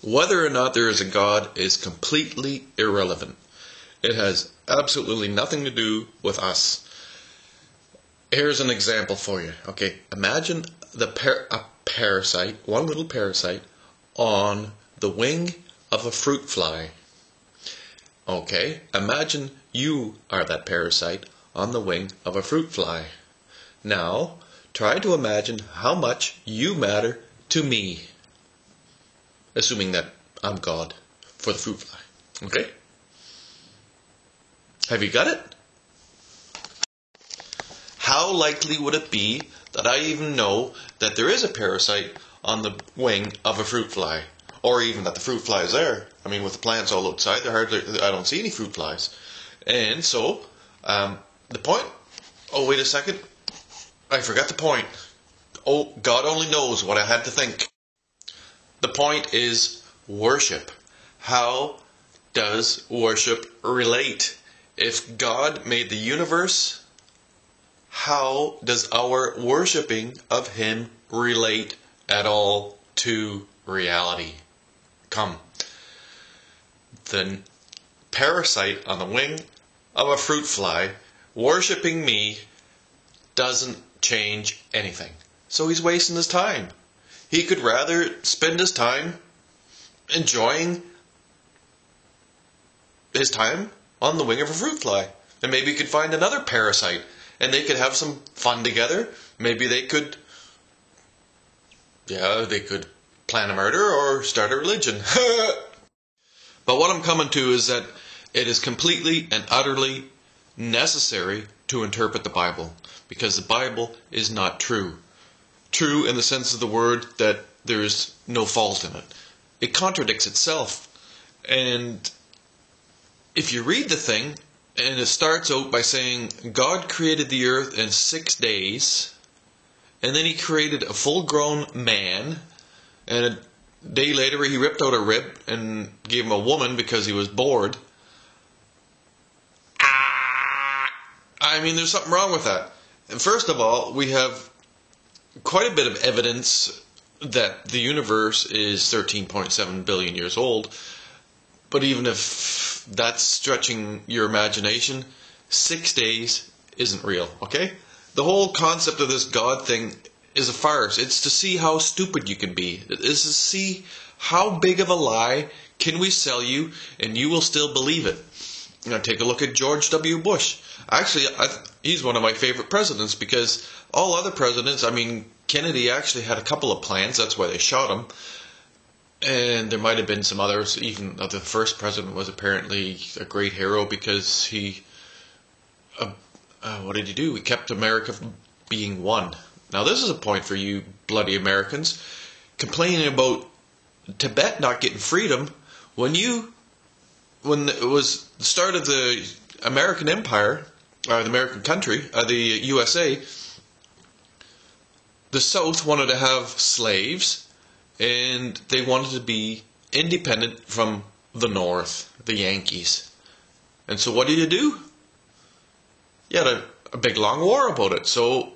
Whether or not there is a God is completely irrelevant. It has absolutely nothing to do with us. Here's an example for you. Okay, imagine a parasite, one little parasite, on the wing of a fruit fly. Okay, imagine you are that parasite on the wing of a fruit fly. Now, try to imagine how much you matter to me. Assuming that I'm God for the fruit fly. Okay? Have you got it? How likely would it be that I even know that there is a parasite on the wing of a fruit fly? Or even that the fruit fly is there? I mean, with the plants all outside, I don't see any fruit flies. And so, the point... Oh, wait a second. I forgot the point. Oh, God only knows what I had to think. The point is worship. How does worship relate? If God made the universe, how does our worshipping of Him relate at all to reality? Come. The parasite on the wing of a fruit fly worshipping me doesn't change anything. So he's wasting his time. He could rather spend his time enjoying his time on the wing of a fruit fly. And maybe he could find another parasite and they could have some fun together. Maybe they could plan a murder or start a religion. But what I'm coming to is that it is completely and utterly necessary to interpret the Bible, because the Bible is not true. True in the sense of the word that there is no fault in it. It contradicts itself. And if you read the thing, and it starts out by saying, God created the earth in 6 days, and then He created a full-grown man, and a day later He ripped out a rib and gave him a woman because he was bored. I mean, there's something wrong with that. And first of all, we have quite a bit of evidence that the universe is 13.7 billion years old. But even if that's stretching your imagination, 6 days isn't real, okay? The whole concept of this God thing is a farce. It's to see how stupid you can be. It's to see how big of a lie can we sell you and you will still believe it. Now take a look at George W. Bush. Actually, he's one of my favorite presidents because all other presidents, I mean, Kennedy actually had a couple of plans. That's why they shot him. And there might have been some others. Even the first president was apparently a great hero because he, what did he do? He kept America from being one. Now this is a point for you bloody Americans complaining about Tibet not getting freedom when it was the start of the American Empire, or the American country, the USA, the South wanted to have slaves, and they wanted to be independent from the North, the Yankees. And so what did you do? You had a big long war about it, so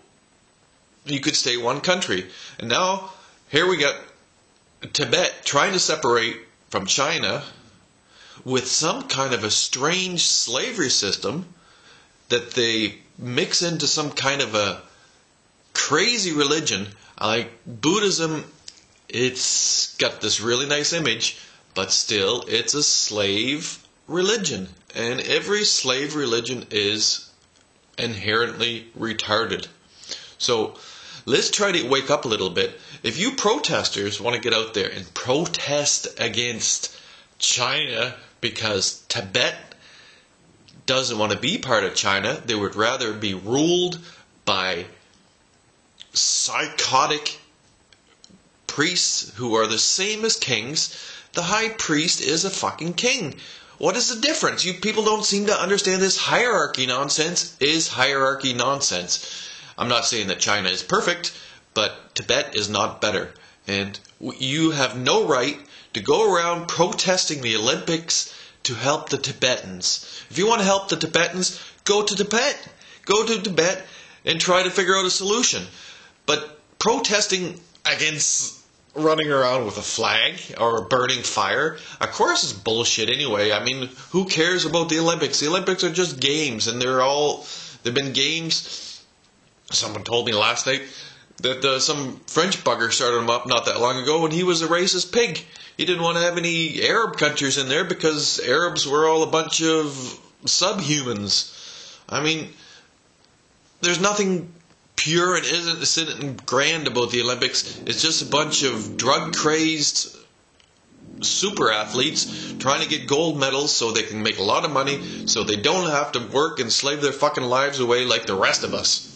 you could stay one country. And now, here we got Tibet trying to separate from China with some kind of a strange slavery system that they mix into some kind of a crazy religion. Like Buddhism, it's got this really nice image, but still it's a slave religion. And every slave religion is inherently retarded. So let's try to wake up a little bit. If you protesters want to get out there and protest against China because Tibet doesn't want to be part of China, they would rather be ruled by psychotic priests who are the same as kings. The high priest is a fucking king. What is the difference? You people don't seem to understand this hierarchy nonsense is hierarchy nonsense. I'm not saying that China is perfect, but Tibet is not better. And you have no right to go around protesting the Olympics to help the Tibetans. If you want to help the Tibetans, go to Tibet. Go to Tibet and try to figure out a solution. But protesting against running around with a flag or a burning fire. Of course it's bullshit anyway. I mean, who cares about the Olympics? The Olympics are just games, and they've been games. Someone told me last night that some French bugger started them up not that long ago, and he was a racist pig. He didn't want to have any Arab countries in there because Arabs were all a bunch of subhumans. I mean, there's nothing pure and innocent and grand about the Olympics. It's just a bunch of drug-crazed super athletes trying to get gold medals so they can make a lot of money so they don't have to work and slave their fucking lives away like the rest of us.